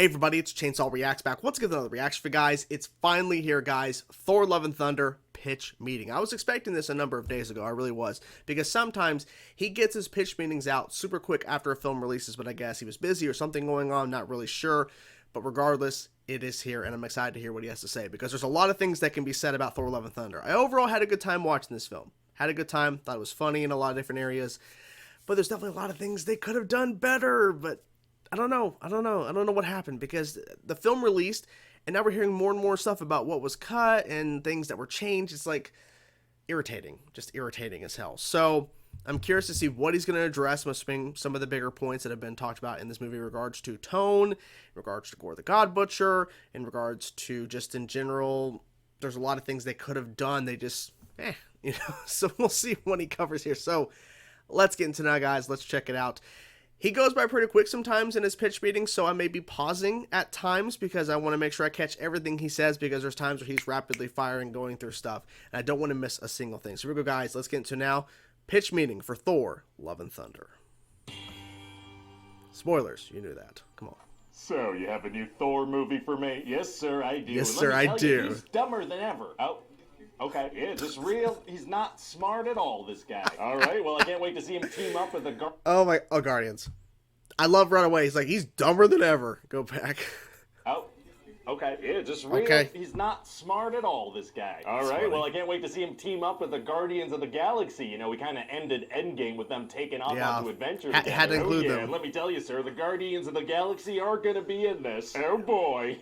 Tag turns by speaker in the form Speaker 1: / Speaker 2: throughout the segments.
Speaker 1: Hey everybody, it's Chainsaw Reacts back once again with another reaction for you guys. It's finally here, guys. Thor Love and Thunder pitch meeting. I was expecting this a number of days ago, I really was, because sometimes he gets his pitch meetings out super quick after a film releases, but I guess he was busy or something going on, not really sure. But regardless, it is here, and I'm excited to hear what he has to say, because there's a lot of things that can be said about Thor Love and Thunder. I overall had a good time watching this film. Had a good time, thought it was funny in a lot of different areas, but there's definitely a lot of things they could have done better, but I don't know what happened, because the film released and now we're hearing more and more stuff about what was cut and things that were changed. It's like irritating, just irritating as hell. So I'm curious to see what he's going to address. I'm assuming some of the bigger points that have been talked about in this movie in regards to tone, in regards to Gorr the God Butcher, in regards to just in general. There's a lot of things they could have done. They just, so we'll see what he covers here. So let's get into that, guys. Let's check it out. He goes by pretty quick sometimes in his pitch meetings, so I may be pausing at times because I want to make sure I catch everything he says, because there's times where he's rapidly firing, going through stuff, and I don't want to miss a single thing. So here we go, guys. Let's get into now. Pitch meeting for Thor, Love and Thunder. Spoilers, you knew that. Come on.
Speaker 2: So, you have a new Thor movie for me? Yes, sir, I do.
Speaker 1: Yes, sir, I do.
Speaker 2: He's dumber than ever. Oh. Okay, yeah, just real. He's not smart at all, this guy. All right, well, I can't wait to see him team up with the
Speaker 1: Guardians. I love right away. He's like, he's dumber than ever. Go back.
Speaker 2: Oh, okay, yeah, just real.
Speaker 1: Okay.
Speaker 2: He's not smart at all, this guy. All right, well, I can't wait to see him team up with the Guardians of the Galaxy. You know, we kind of ended Endgame with them taking off onto adventure together.
Speaker 1: Had to include them.
Speaker 2: And let me tell you, sir, the Guardians of the Galaxy are going to be in this. Oh, boy.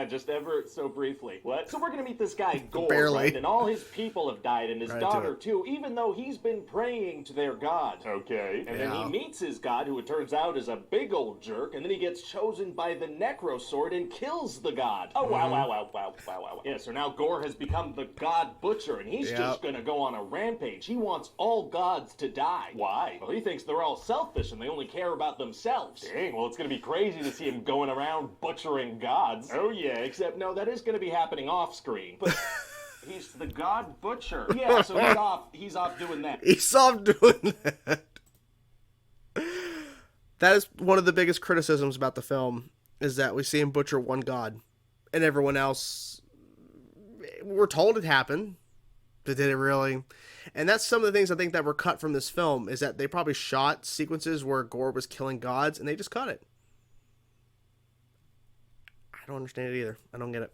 Speaker 2: Just ever so briefly. What? So we're going to meet this guy, Gorr,
Speaker 1: Barely.
Speaker 2: right? And all his people have died, and his daughter, too, even though he's been praying to their god. Okay. And then he meets his god, who it turns out is a big old jerk, and then he gets chosen by the Necro Sword and kills the god. Oh, wow. Yeah, so now Gorr has become the God Butcher, and he's just gonna go on a rampage. He wants all gods to die. Why? Well, he thinks they're all selfish and they only care about themselves. Dang, well, it's gonna be crazy to see him going around butchering gods. Oh, yeah, except no, that is gonna be happening off-screen. But he's the God Butcher. Yeah, so he's off doing that.
Speaker 1: He's off doing that. That is one of the biggest criticisms about the film, is that we see him butcher one god. And everyone else, we're told it happened, but did it really? And that's some of the things I think that were cut from this film, is that they probably shot sequences where Gorr was killing gods, and they just cut it. I don't understand it either. I don't get it.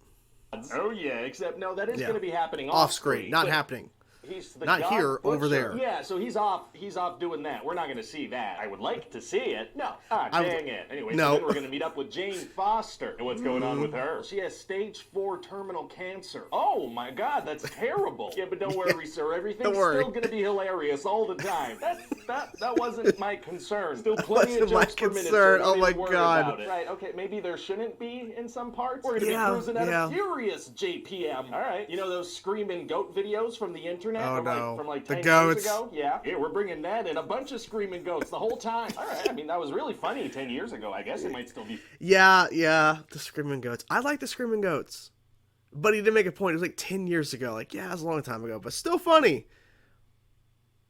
Speaker 2: Oh yeah, except no, that is going to be happening
Speaker 1: off screen, not happening.
Speaker 2: He's the
Speaker 1: not
Speaker 2: God
Speaker 1: here,
Speaker 2: Butcher.
Speaker 1: over there.
Speaker 2: Yeah, so he's off doing that. We're not going to see that. I would like to see it. No. Dang it. Anyway, so then we're going to meet up with Jane Foster. And what's going on with her? She has stage 4 terminal cancer. Oh my god, that's terrible. Yeah, but don't worry, sir. Everything's still going to be hilarious all the time. That wasn't my concern. Still plenty of jokes per minute, sir.
Speaker 1: Oh my god.
Speaker 2: Right, okay, maybe there shouldn't be in some parts. We're going to be cruising at a furious JPM. All right. You know those screaming goat videos from the internet?
Speaker 1: Oh,
Speaker 2: from like 10
Speaker 1: the goats.
Speaker 2: years ago? Yeah, we're bringing that in. A bunch of screaming goats the whole time. All right, I mean, that was really funny 10 years ago. I guess it might still be.
Speaker 1: Yeah, the screaming goats. I like the screaming goats. But he did make a point. It was like 10 years ago. Like, yeah, it was a long time ago, but still funny.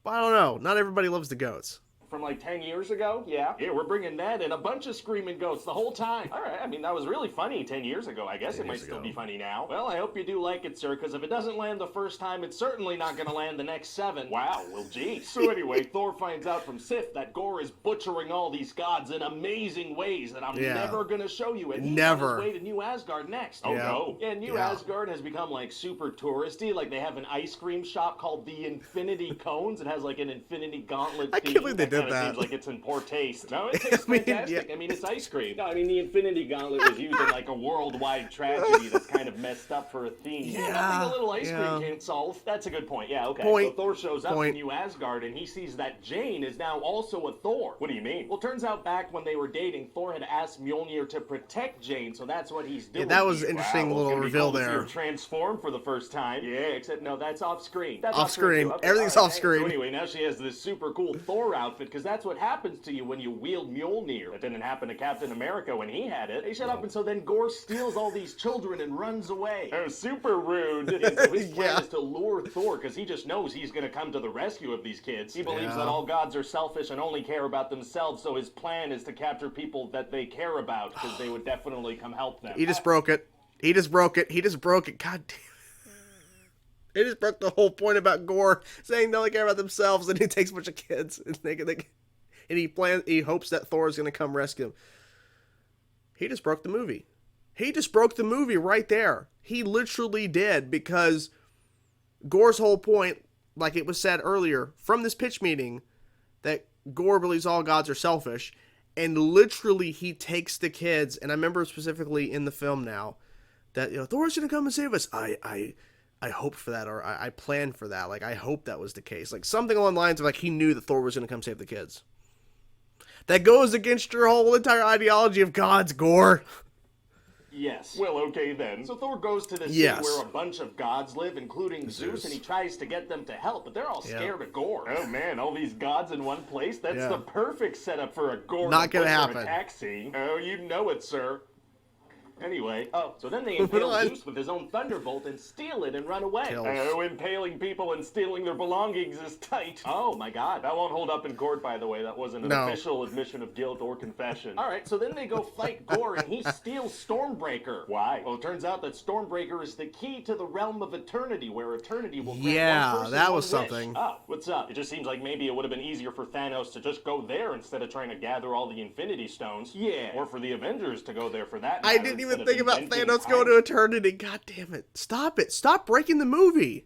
Speaker 1: But I don't know. Not everybody loves the goats.
Speaker 2: From like 10 years ago? Yeah, we're bringing that in. A bunch of screaming goats the whole time. All right, I mean, that was really funny 10 years ago. I guess it might still be funny now. Well, I hope you do like it, sir, because if it doesn't land the first time, it's certainly not going to land the next 7. Wow, well, geez. So anyway, Thor finds out from Sif that Gorr is butchering all these gods in amazing ways that I'm never going to show you. And he's on his way to New Asgard next. Oh, no. Yeah, New Asgard has become, like, super touristy. Like, they have an ice cream shop called the Infinity Cones. It has, like, an Infinity Gauntlet
Speaker 1: I
Speaker 2: theme.
Speaker 1: can't believe they did that.
Speaker 2: Seems like it's in poor taste. No, it tastes fantastic. I mean, it's ice cream. No, I mean, the Infinity Gauntlet was used in like a worldwide tragedy that's kind of messed up for a theme. Yeah, nothing a little ice cream can't solve. That's a good point. Yeah, okay. So Thor shows up in New Asgard and he sees that Jane is now also a Thor. What do you mean? Well, turns out back when they were dating, Thor had asked Mjolnir to protect Jane, so that's what he's doing.
Speaker 1: Yeah, that was an interesting little reveal there.
Speaker 2: Transform for the first time. Yeah, except no, that's off screen. That's
Speaker 1: off screen. Everything's off screen.
Speaker 2: So anyway, now she has this super cool Thor outfit. because that's what happens to you when you wield Mjolnir. That didn't happen to Captain America when he had it. Hey, shut up. And so then Gorr steals all these children and runs away. Oh, super rude. And so his plan is to lure Thor, because he just knows he's going to come to the rescue of these kids. He believes that all gods are selfish and only care about themselves, so his plan is to capture people that they care about, because they would definitely come help them.
Speaker 1: He just broke it. He just broke it. He just broke it. God damn. He just broke the whole point about Gorr saying they only care about themselves, and he takes a bunch of kids and he hopes that Thor is going to come rescue him. He just broke the movie. He just broke the movie right there. He literally did, because Gorr's whole point, like it was said earlier from this pitch meeting, that Gorr believes all gods are selfish, and literally he takes the kids, and I remember specifically in the film now that, you know, Thor's going to come and save us. I hoped for that, or I planned for that. Like, I hope that was the case. Like, something along the lines of, like, he knew that Thor was going to come save the kids. That goes against your whole entire ideology of gods, Gorr.
Speaker 2: Yes. Well, okay then. So Thor goes to the city where a bunch of gods live, including Zeus, and he tries to get them to help, but they're all scared of Gorr. Oh man, all these gods in one place? That's the perfect setup for a Gorr
Speaker 1: Not gonna happen.
Speaker 2: attack scene. Oh, you know it, sir. Anyway, so then they impale Zeus with his own thunderbolt and steal it and run away. Oh, impaling people and stealing their belongings is tight. Oh my god. That won't hold up in court, by the way. That wasn't an official admission of guilt or confession. Alright, so then they go fight Gorr and he steals Stormbreaker. Why? Well, it turns out that Stormbreaker is the key to the realm of eternity, where eternity will grant one person
Speaker 1: that was
Speaker 2: one wish.
Speaker 1: something.
Speaker 2: Oh, what's up? It just seems like maybe it would have been easier for Thanos to just go there instead of trying to gather all the Infinity Stones. Yeah. Or for the Avengers to go there for that matter.
Speaker 1: I didn't even think about Thanos going to eternity. God damn it. Stop it. Stop breaking the movie.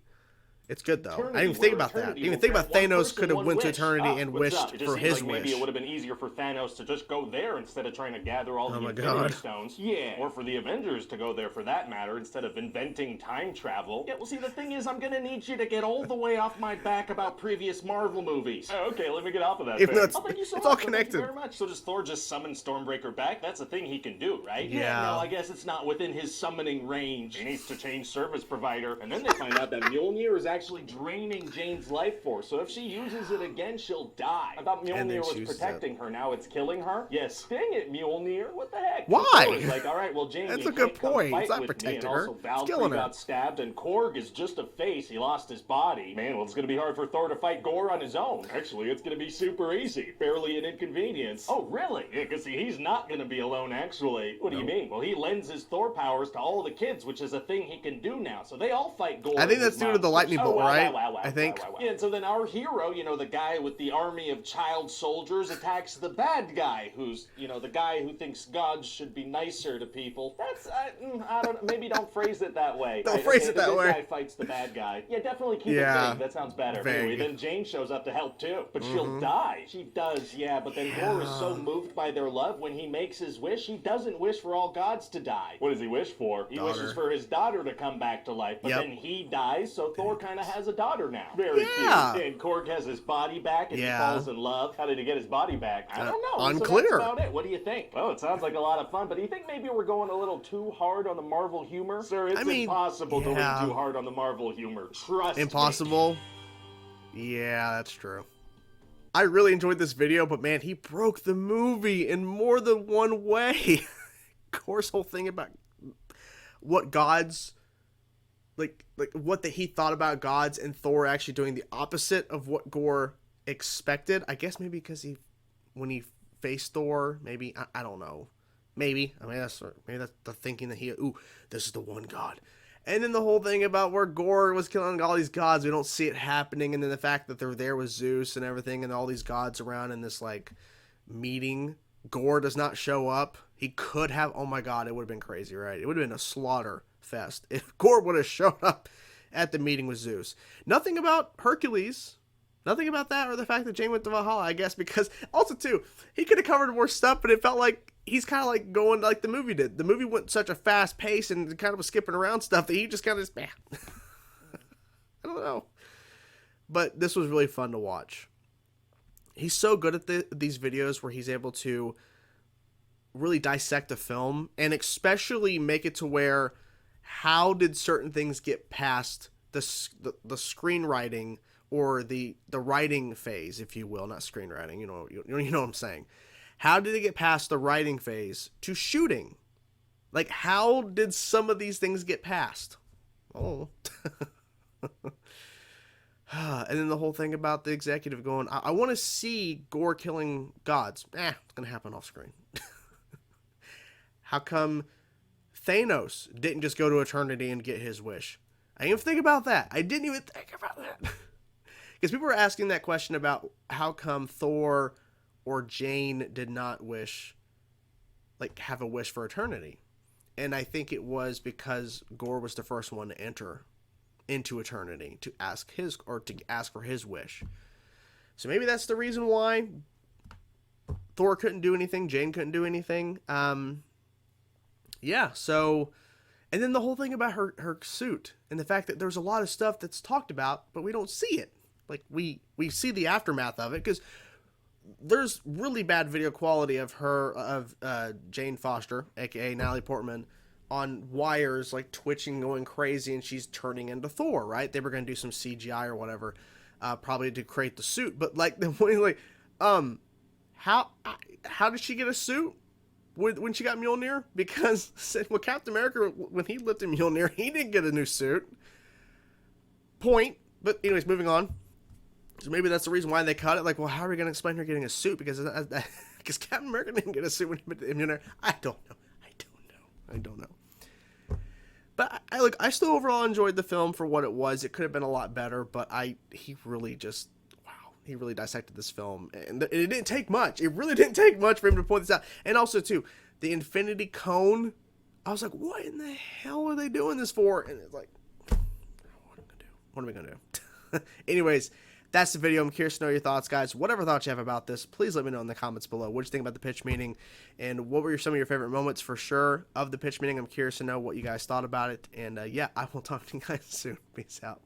Speaker 1: It's good, though.
Speaker 2: Eternity,
Speaker 1: I didn't even think about that. I didn't even think about Thanos could have went to eternity and wished for his wish.
Speaker 2: Maybe it would have been easier for Thanos to just go there instead of trying to gather all the Infinity Stones. Yeah. Or for the Avengers to go there for that matter instead of inventing time travel. Yeah, well, see, the thing is, I'm going to need you to get all the way off my back about previous Marvel movies. Oh, okay, let me get off of that thing.
Speaker 1: Thank you so much. It's all connected.
Speaker 2: Thank you very much. So does Thor just summon Stormbreaker back? That's a thing he can do, right?
Speaker 1: Yeah.
Speaker 2: No, I guess it's not within his summoning range. He needs to change service provider. And then they find out that Mjolnir is actually draining Jane's life force, so if she uses it again, she'll die. I thought Mjolnir was protecting her, now it's killing her? Yeah, sting it, Mjolnir. What the heck?
Speaker 1: Why?
Speaker 2: Like, alright, well, Jane,
Speaker 1: that's
Speaker 2: you
Speaker 1: a good
Speaker 2: can't
Speaker 1: point.
Speaker 2: Come
Speaker 1: It's
Speaker 2: fight
Speaker 1: not
Speaker 2: with
Speaker 1: protecting
Speaker 2: me. And
Speaker 1: her.
Speaker 2: Also,
Speaker 1: It's
Speaker 2: Valkyrie
Speaker 1: killing her.
Speaker 2: got stabbed, and Korg is just a face. He lost his body. Man, well, it's gonna be hard for Thor to fight Gorr on his own. Actually, it's gonna be super easy. Barely an inconvenience. Oh, really? Yeah, because see, he's not gonna be alone, actually. What do you mean? Well, he lends his Thor powers to all the kids, which is a thing he can do now. So they all fight Gorr.
Speaker 1: I think that's due to the lightning bolt, right? I think.
Speaker 2: Yeah, and so then our hero, you know, the guy with the army of child soldiers, attacks the bad guy, who's, you know, the guy who thinks gods should be nicer to people. That's, I don't, maybe don't phrase it that way.
Speaker 1: Don't phrase it that way.
Speaker 2: The good guy fights the bad guy. Yeah, definitely keep it vague. That sounds better. Anyway, then Jane shows up to help too, but she'll die. She does, yeah, but then Gorr is so moved by their love, when he makes his wish, he doesn't wish for all gods to die. What does he wish for? He wishes for his daughter to come back to life, but then he dies, so Thor kind of has a daughter now. Very cute. And Korg has his body back, and he falls in love. How did he get his body back? I don't know.
Speaker 1: Unclear.
Speaker 2: So that's about it. What do you think? Well, it sounds like a lot of fun, but do you think maybe we're going a little too hard on the Marvel humor? Sir, it's impossible to lean too hard on the Marvel humor. Trust me.
Speaker 1: Impossible? Yeah, that's true. I really enjoyed this video, but man, he broke the movie in more than one way. Gorr's whole thing about what gods, like what he thought about gods, and Thor actually doing the opposite of what Gorr expected. I guess maybe because when he faced Thor, maybe, I don't know. Maybe that's the thinking that this is the one god. And then the whole thing about where Gorr was killing all these gods, we don't see it happening. And then the fact that they're there with Zeus and everything and all these gods around in this, like, meeting. Gorr does not show up. He could have, oh my god, it would have been crazy, right? It would have been a slaughter fest if Gorr would have showed up at the meeting with Zeus. Nothing about Hercules. Nothing about that, or the fact that Jane went to Valhalla, I guess, because also, too, he could have covered more stuff, but it felt like he's kind of like going like the movie did. The movie went such a fast pace and kind of was skipping around stuff that he just kind of I don't know. But this was really fun to watch. He's so good at these videos where he's able to really dissect a film and especially make it to where how did certain things get past the screenwriting or the writing phase, if you will, not screenwriting, you know what I'm saying. How did they get past the writing phase to shooting? Like, how did some of these things get past? Oh. And then the whole thing about the executive going, I want to see Gorr killing gods. It's going to happen off screen. How come Thanos didn't just go to eternity and get his wish? I didn't even think about that. I didn't even think about that. Because people were asking that question about how come Thor or Jane did not wish, like, have a wish for eternity. And I think it was because Gorr was the first one to enter into eternity to ask for his wish. So maybe that's the reason why Thor couldn't do anything, Jane couldn't do anything. Yeah, so, and then the whole thing about her suit and the fact that there's a lot of stuff that's talked about, but we don't see it. Like, we see the aftermath of it, because there's really bad video quality of Jane Foster, aka Natalie Portman, on wires, like twitching, going crazy, and she's turning into Thor, right? They were going to do some CGI or whatever, probably to create the suit. But like how did she get a suit when she got Mjolnir? Because Captain America, when he lifted Mjolnir, he didn't get a new suit. Point. But anyways, moving on. So maybe that's the reason why they cut it. Like, well, how are we going to explain her getting a suit? Because Captain America didn't get a suit when he lifted Mjolnir. I don't know. But I still overall enjoyed the film for what it was. It could have been a lot better, but he really dissected this film, and it didn't take much. It really didn't take much for him to point this out. And also too, the Infinity Cone. I was like, what in the hell are they doing this for? And it's like, what am I gonna do? Anyways, that's the video. I'm curious to know your thoughts, guys. Whatever thoughts you have about this, please let me know in the comments below. What did you think about the pitch meeting? And what were some of your favorite moments for sure of the pitch meeting? I'm curious to know what you guys thought about it. And yeah, I will talk to you guys soon. Peace out.